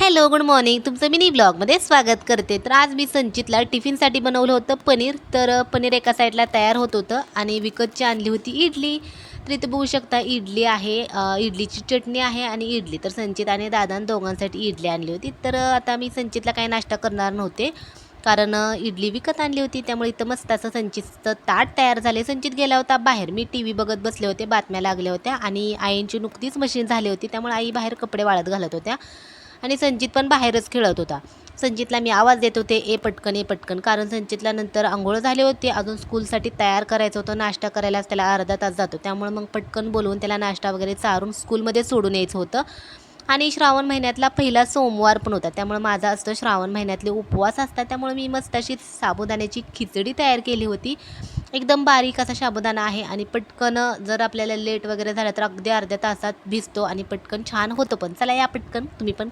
Hello, good morning. तुमचं mini ब्लॉगमध्ये स्वागत करते. तर आज मी संचितला टिफिनसाठी बनवलं होतं पनीर. तर पनीर एका साईडला तयार होत होतं आणि विकतची आणली होती इडली. तर इथे बघू शकता इडली आहे, इडलीची चटणी आहे आणि इडली. तर संचित आणि दादा दोघांसाठी इडली आणली होती. तर आता मी संचितला काही नाश्ता करणार नव्हते, कारण इडली विकत आणली होती. त्यामुळे इथं मस्त असं संचितचं ताट तयार झाले. संचित गेला होता बाहेर. मी टी व्ही बघत बसले होते, बातम्या लागल्या होत्या आणि आईंची नुकतीच मशीन झाली होती. त्यामुळे आई बाहेर कपडे वाळत घालत होत्या आणि संचित पण बाहेरच खेळत होता. संचितला मी आवाज देत होते, ए पटकन, ए पटकन, कारण संचितला नंतर अंघोळ झाले होते, अजून स्कूलसाठी तयार करायचं होतं. नाश्ता करायलाच त्याला अर्धा तास जातो, त्यामुळे मग पटकन बोलवून त्याला नाश्ता वगैरे चारून स्कूलमध्ये सोडून यायचं होतं. आणि श्रावण महिन्यातला पहिला सोमवार पण होता, त्यामुळे माझा असतं श्रावण महिन्यातले उपवास असतात. त्यामुळे मी मस्त अशी साबुदाण्याची खिचडी तयार केली होती. एकदम बारीक असा साबुदाणा आहे आणि पटकन जर आपल्याला लेट वगैरे झालं तर अगदी अर्ध्या तासात भिजतो आणि पटकन छान होतं पण. चला या पटकन तुम्ही पण